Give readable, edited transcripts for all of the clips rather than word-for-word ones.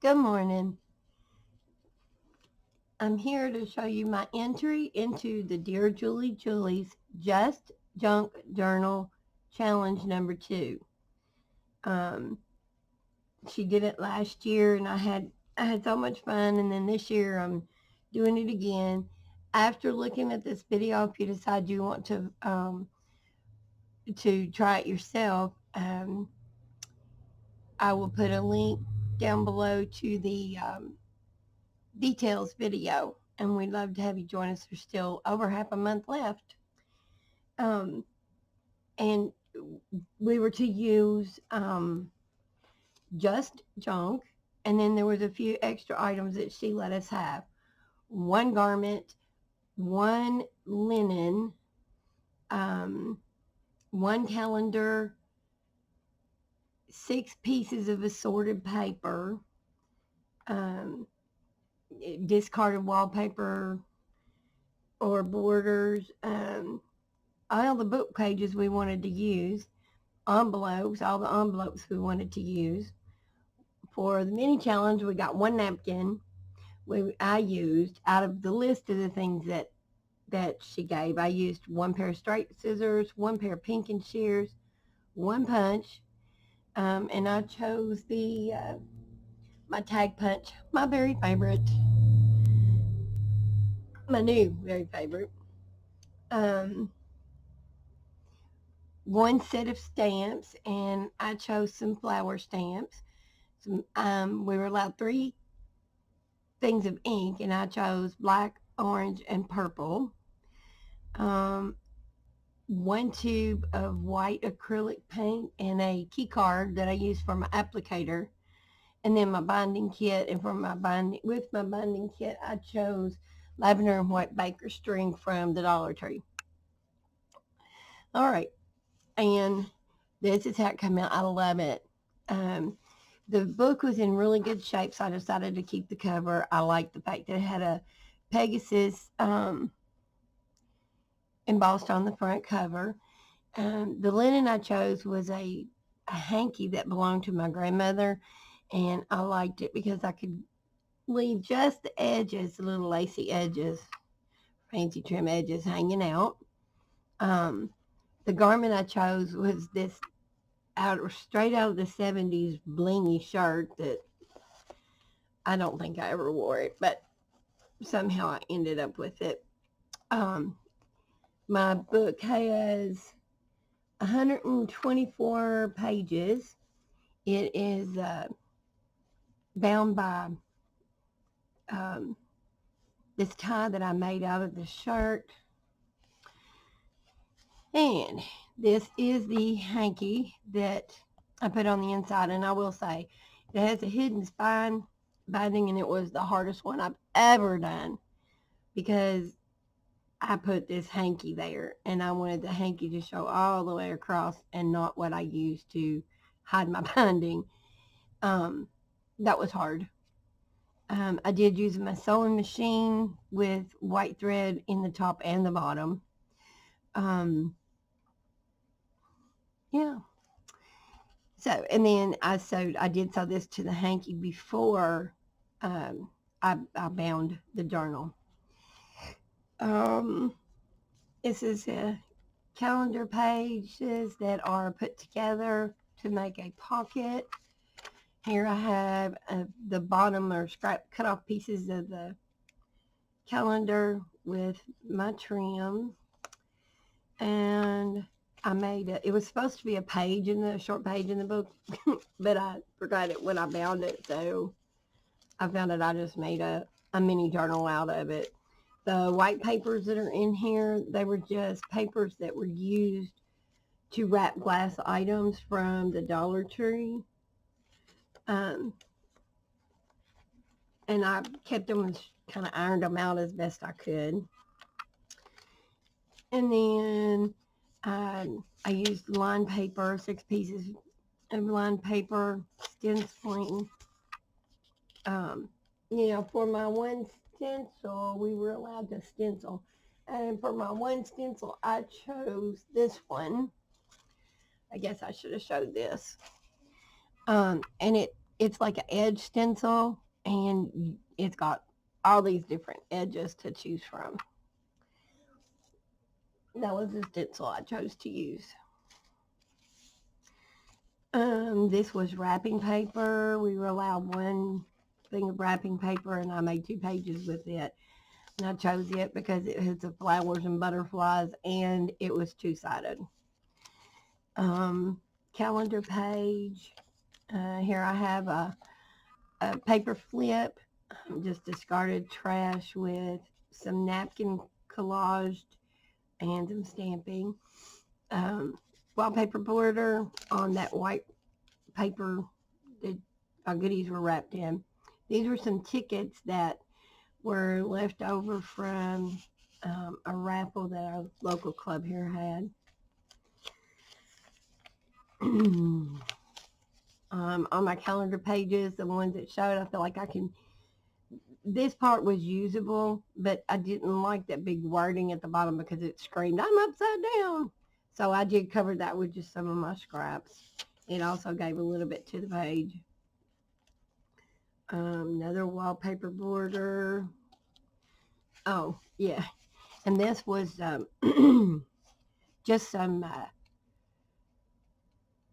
Good morning. I'm here to show you my entry into the Dear Julie Julie's Just Junk Journal Challenge number 2. Um, she did it last year, and I had so much fun. And then this year, I'm doing it again. After looking at this video, if you decide you want to try it yourself, I will put a link down below to the details video, and we'd love to have you join us. There's still over half a month left. And we were to use just junk, and then there was a few extra items that she let us have. One garment, one linen, one calendar, 6 pieces of assorted paper, discarded wallpaper or borders, all the book pages we wanted to use, envelopes, all the envelopes we wanted to use. For the mini challenge, we got one napkin I used out of the list of the things that she gave. I used one pair of straight scissors, one pair of pinking shears, one punch, and I chose my tag punch, my very favorite, my new very favorite. One set of stamps, and I chose some flower stamps. We were allowed 3 things of ink, and I chose black, orange, and purple. One tube of white acrylic paint and a key card that I used for my applicator, and then my binding kit. And for my binding kit, I chose lavender and white baker string from the Dollar Tree. All right, and this is how it came out. I love it. The book was in really good shape, so I decided to keep the cover. I liked the fact that it had a Pegasus embossed on the front cover. The linen I chose was a hanky that belonged to my grandmother, and I liked it because I could leave just the edges, the little lacy edges, fancy trim edges hanging out. The garment I chose was this straight out of the 70s blingy shirt that I don't think I ever wore it, but somehow I ended up with it. My book has 124 pages. It is bound by this tie that I made out of the shirt. And this is the hanky that I put on the inside. And I will say, it has a hidden spine binding, and it was the hardest one I've ever done because I put this hanky there, and I wanted the hanky to show all the way across and not what I used to hide my binding. That was hard. I did use my sewing machine with white thread in the top and the bottom. Yeah. So, and then I did sew this to the hanky before I bound the journal. This is calendar pages that are put together to make a pocket. Here I have the bottom or cut off pieces of the calendar with my trim. And I made it was supposed to be a short page in the book, but I forgot it when I bound it, so I found it. I just made a mini journal out of it. The white papers that are in here, they were just papers that were used to wrap glass items from the Dollar Tree. And I kept them and kind of ironed them out as best I could. And then I used lined paper, 6 pieces of lined paper, stenciling. For my one stencil, we were allowed to stencil. And for my one stencil, I chose this one. I guess I should have showed this. And it's like an edge stencil, and it's got all these different edges to choose from. That was the stencil I chose to use. This was wrapping paper. We were allowed one thing of wrapping paper, and I made 2 pages with it. And I chose it because it has the flowers and butterflies, and it was 2-sided. Calendar page. Here I have a paper flip, just discarded trash with some napkin collaged and some stamping. Wallpaper border on that white paper that our goodies were wrapped in. These were some tickets that were left over from a raffle that our local club here had. On my calendar pages, the ones that showed, I feel like this part was usable, but I didn't like that big wording at the bottom because it screamed, I'm upside down. So I did cover that with just some of my scraps. It also gave a little bit to the page. Another wallpaper border. Oh, yeah. And this was just some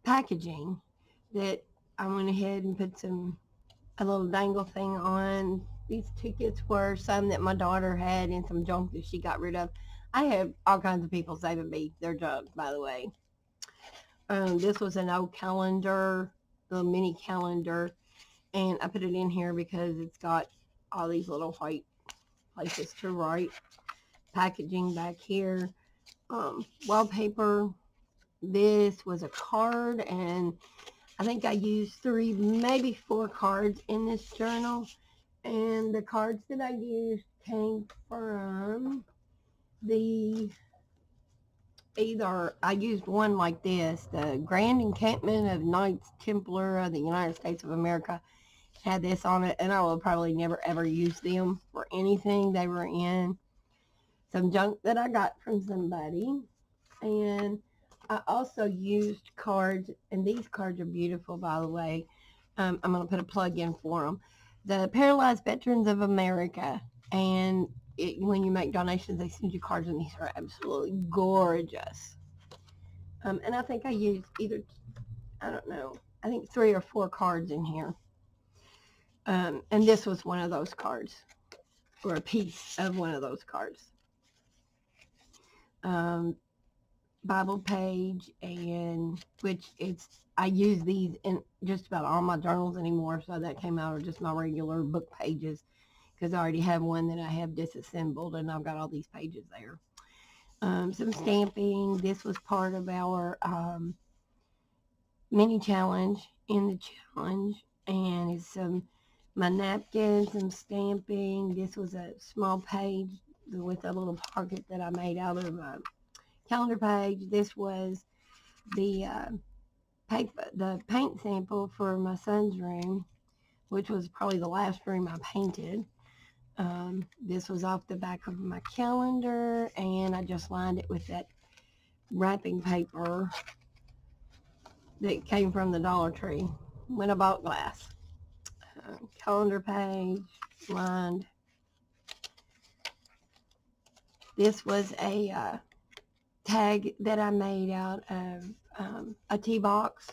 packaging that I went ahead and put a little dangle thing on. These tickets were some that my daughter had and some junk that she got rid of. I have all kinds of people saving me their junk, by the way. This was an old calendar, the mini calendar, and I put it in here because it's got all these little white places to write. Packaging back here. Wallpaper. This was a card, and I think I used 3, maybe 4 cards in this journal. And the cards that I used came from either I used one like this, the Grand Encampment of Knights Templar of the United States of America had this on it, and I will probably never ever use them for anything. They were in some junk that I got from somebody. And I also used cards, and these cards are beautiful, by the way. I'm going to put a plug in for them. The Paralyzed Veterans of America, and when you make donations, they send you cards, and these are absolutely gorgeous. And I think I used I don't know, I think 3 or 4 cards in here. And this was one of those cards, or a piece of one of those cards. Bible page, and I use these in just about all my journals anymore, so that came out of just my regular book pages because I already have one that I have disassembled, and I've got all these pages there. Some stamping. This was part of our mini challenge in the challenge, and it's my napkins, some stamping. This was a small page with a little pocket that I made out of calendar page. This was the paint sample for my son's room, which was probably the last room I painted. This was off the back of my calendar, and I just lined it with that wrapping paper that came from the Dollar Tree when I bought glass. Calendar page, lined. This was a tag that I made out of a tea box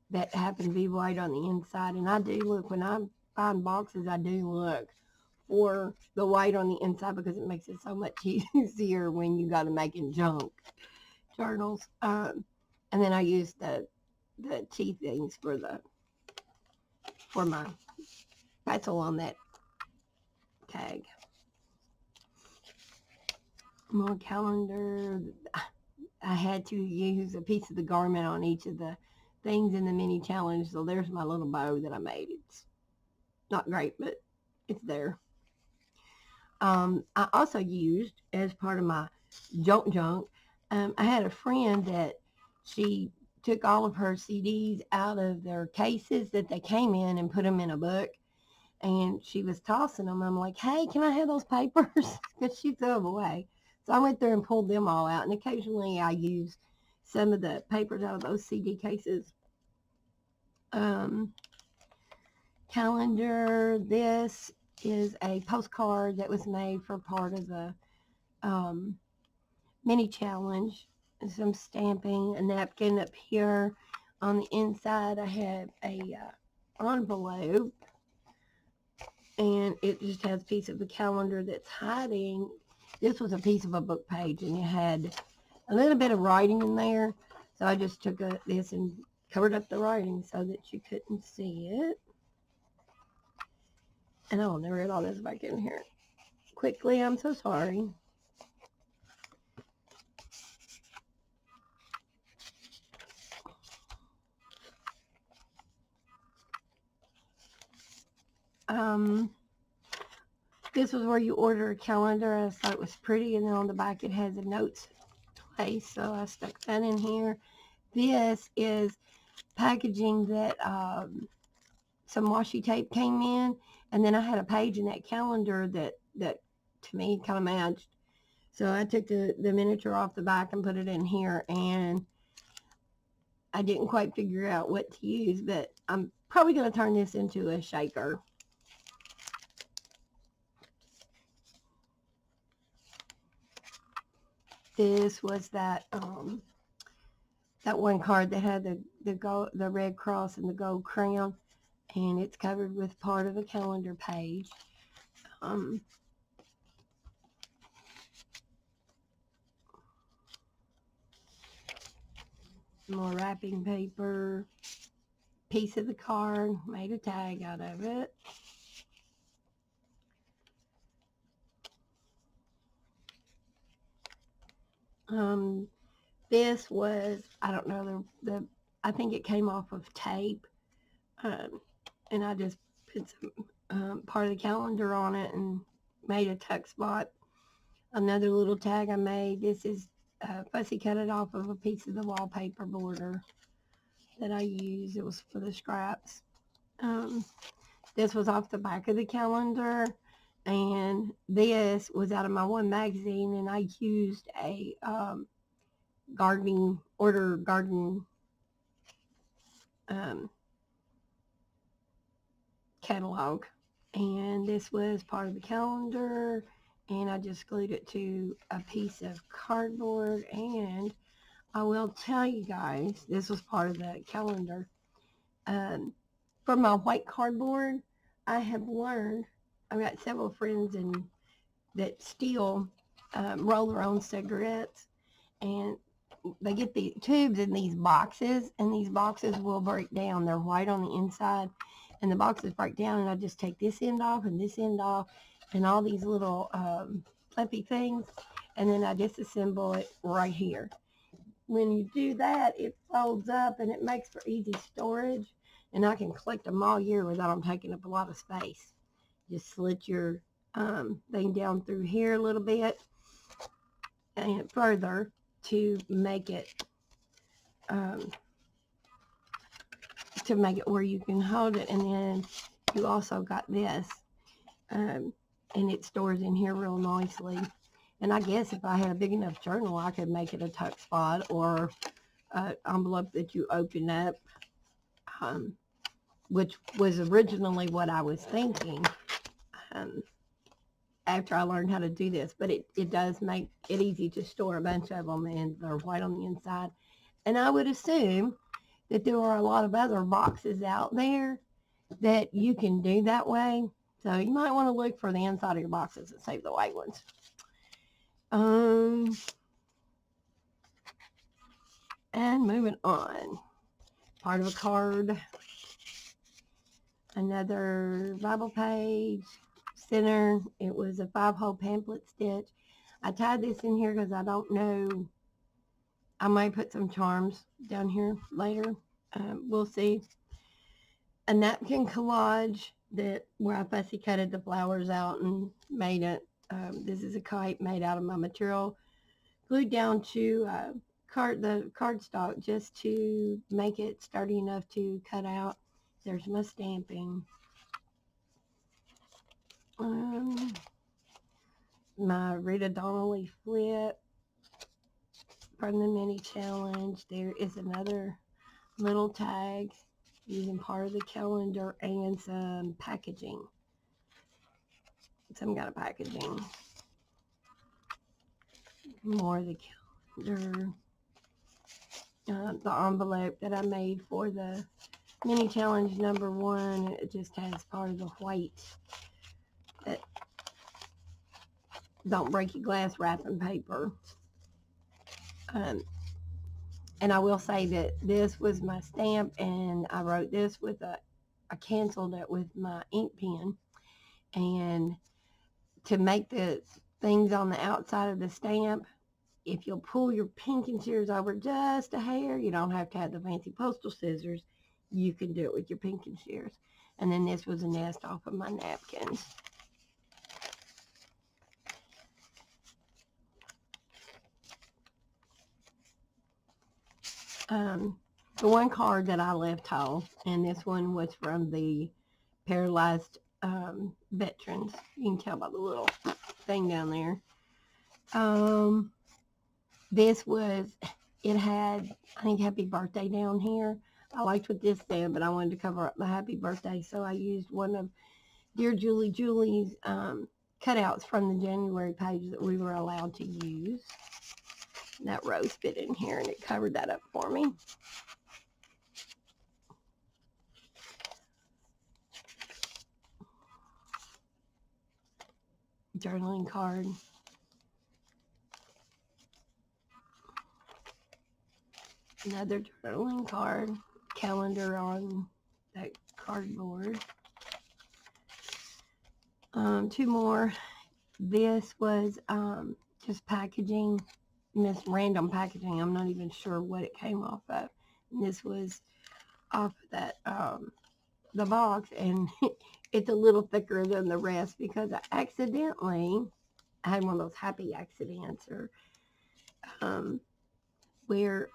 that happened to be white on the inside. And I do look, when I find boxes, I do look for the white on the inside because it makes it so much easier when you got to make in junk journals. And then I used the tea things for my pencil on that tag. More calendar. I had to use a piece of the garment on each of the things in the mini challenge. So there's my little bow that I made. It's not great, but it's there. I also used, as part of my junk, I had a friend that she took all of her CDs out of their cases that they came in and put them in a book. And she was tossing them. I'm like, hey, can I have those papers? Because she threw them away. So I went there and pulled them all out. And occasionally I use some of the papers out of those CD cases. calendar. This is a postcard that was made for part of the mini challenge. Some stamping, a napkin up here. On the inside, I have a envelope, and it just has a piece of the calendar that's hiding. This was a piece of a book page, and it had a little bit of writing in there, so I just took this and covered up the writing so that you couldn't see it. And I'll never get all this back in here quickly. I'm so sorry. This was where you order a calendar. I thought it was pretty, and then on the back it has a notes place, so I stuck that in here. This is packaging that some washi tape came in, and then I had a page in that calendar that to me kind of matched. So I took the miniature off the back and put it in here, and I didn't quite figure out what to use, but I'm probably going to turn this into a shaker. This was that one card that had the red cross and the gold crown, and it's covered with part of a calendar page. More wrapping paper, piece of the card, made a tag out of it. This was, I don't know, I think it came off of tape, and I just put some part of the calendar on it and made a tuck spot. Another little tag I made. This is fussy cut it off of a piece of the wallpaper border that I used. It was for the scraps. This was off the back of the calendar, and this was out of my one magazine, and I used a garden catalog, and this was part of the calendar, and I just glued it to a piece of cardboard. And I will tell you guys, this was part of the calendar. For my white cardboard, I have learned, I've got several friends that still roll their own cigarettes, and they get the tubes in these boxes, and these boxes will break down. They're white on the inside, and the boxes break down, and I just take this end off and this end off and all these little fluffy things, and then I disassemble it right here. When you do that, it folds up, and it makes for easy storage, and I can collect them all year without them taking up a lot of space. Just slit your thing down through here a little bit and further to make it where you can hold it. And then you also got this, and it stores in here real nicely. And I guess if I had a big enough journal, I could make it a tuck spot or an envelope that you open up, which was originally what I was thinking after I learned how to do this. But it does make it easy to store a bunch of them, and they're white on the inside. And I would assume that there are a lot of other boxes out there that you can do that way. So you might want to look for the inside of your boxes and save the white ones. And moving on, part of a card, another Bible page, center. It was a 5-hole pamphlet stitch. I tied this in here because I don't know. I might put some charms down here later. We'll see. A napkin collage where I fussy cutted the flowers out and made it. This is a kite made out of my material, glued down to the cardstock just to make it sturdy enough to cut out. There's my stamping. My Rita Donnelly flip from the mini challenge. There is another little tag using part of the calendar and some packaging. Some kind of packaging. More of the calendar. The envelope that I made for the mini challenge number 1. It just has part of the white that don't break your glass wrapping paper. And I will say that this was my stamp, and I wrote this with I canceled it with my ink pen. And to make the things on the outside of the stamp, if you'll pull your pinking shears over just a hair, you don't have to have the fancy postal scissors. You can do it with your pinking shears. And then this was a nest off of my napkins. The one card that I left whole, and this one was from the paralyzed veterans. You can tell by the little thing down there. This was, it had, I think, happy birthday down here. I liked what this said, but I wanted to cover up the happy birthday, so I used one of Dear Julie Julie's cutouts from the January page that we were allowed to use. And that rose fit in here, and it covered that up for me. Journaling card. Another journaling card. Calendar on that cardboard. 2 more. This was just packaging. This random packaging. I'm not even sure what it came off of. And this was off of that the box, and it's a little thicker than the rest because I accidentally had one of those happy accidents, or where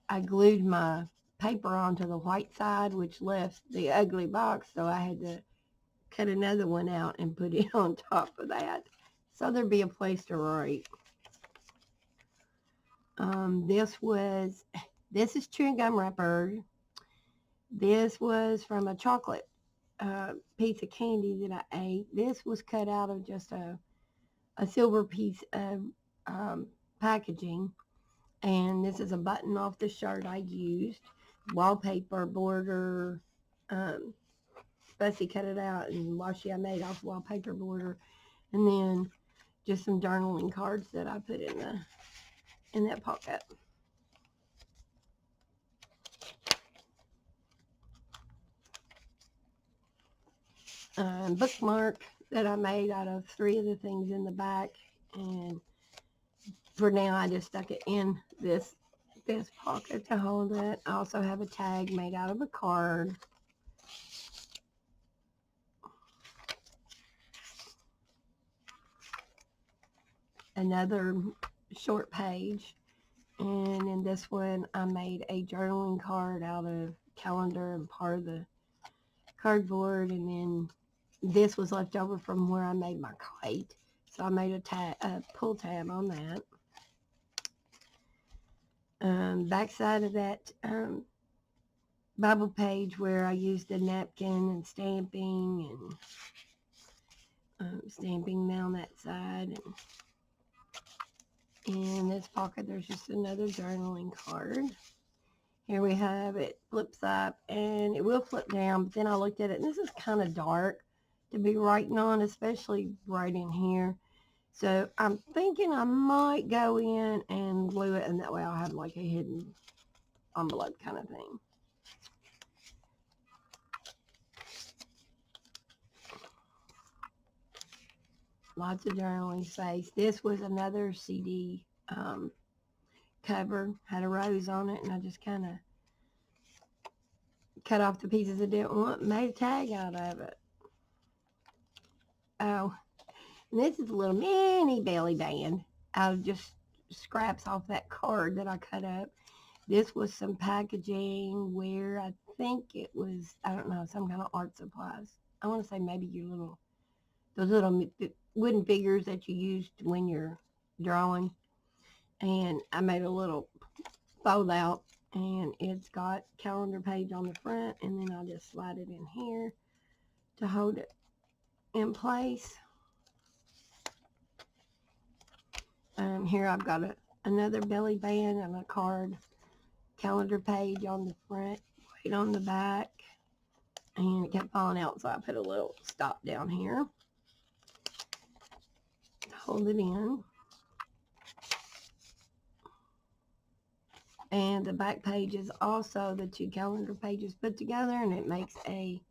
I glued my paper onto the white side, which left the ugly box, so I had to cut another one out and put it on top of that so there'd be a place to write. This is chewing gum wrapper. This was from a chocolate piece of candy that I ate. This was cut out of just a silver piece of packaging. And this is a button off the shirt I used. Wallpaper, border, fussy cut it out, and washi I made off wallpaper border. And then just some journaling cards that I put in that pocket. Bookmark that I made out of 3 of the things in the back, and for now I just stuck it in this pocket to hold it. I also have a tag made out of a card. Another short page, and in this one I made a journaling card out of calendar and part of the cardboard, and then this was left over from where I made my kite, so I made a pull tab on that. Back side of that Bible page where I used the napkin and stamping, and stamping down that side. And in this pocket there's just another journaling card. Here we have it flips up, and it will flip down, but then I looked at it, and this is kind of dark to be writing on, especially right in here. So I'm thinking I might go in and glue it, and that way I'll have like a hidden envelope kind of thing. Lots of journaling space. This was another CD cover, had a rose on it, and I just kind of cut off the pieces I didn't want, made a tag out of it. Oh, and this is a little mini belly band out of just scraps off that card that I cut up. This was some packaging where I think it was, I don't know, some kind of art supplies. I want to say maybe those little wooden figures that you used when you're drawing. And I made a little fold out and it's got calendar page on the front, and then I'll just slide it in here to hold it in place. Here I've got another belly band and a card calendar page on the front, right on the back, and it kept falling out, so I put a little stop down here to hold it in. And the back page is also the two calendar pages put together, and it makes a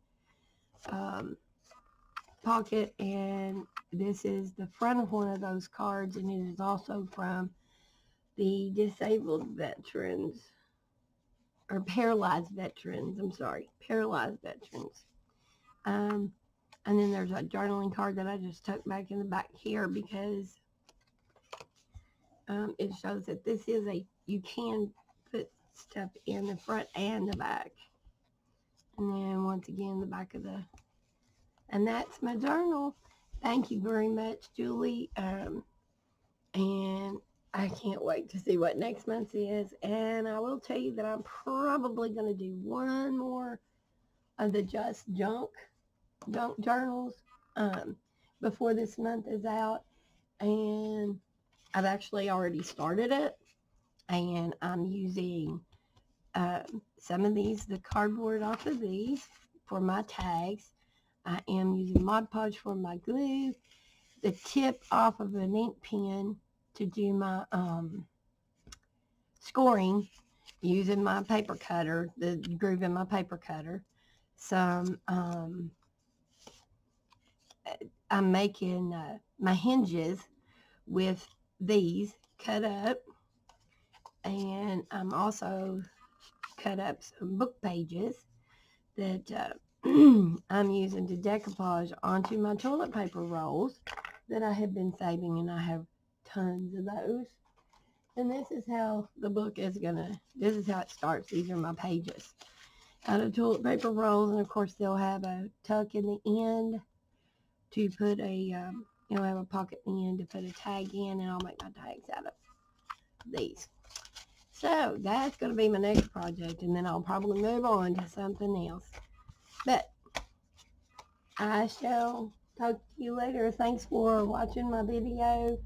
pocket, and this is the front of one of those cards, and it is also from the disabled veterans, or paralyzed veterans, paralyzed veterans. And then there's a journaling card that I just tucked back in the back here because it shows that this is you can put stuff in the front and the back. And then once again, the back of and that's my journal. Thank you very much, Julie. And I can't wait to see what next month is. And I will tell you that I'm probably going to do one more of the Just Junk journals before this month is out. And I've actually already started it. And I'm using some of the cardboard off of these for my tags. I am using Mod Podge for my glue, the tip off of an ink pen to do my scoring, using my paper cutter, the groove in my paper cutter. Some, I'm making my hinges with these cut up, and I'm also cut up some book pages that I'm using to decoupage onto my toilet paper rolls that I have been saving, and I have tons of those. And this is how the book is this is how it starts. These are my pages out of toilet paper rolls, and of course they'll have a tuck in the end to put have a pocket in the end to put a tag in, and I'll make my tags out of these. So that's going to be my next project, and then I'll probably move on to something else. But I shall talk to you later. Thanks for watching my video.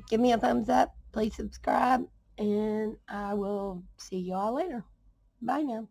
Give me a thumbs up. Please subscribe. And I will see you all later. Bye now.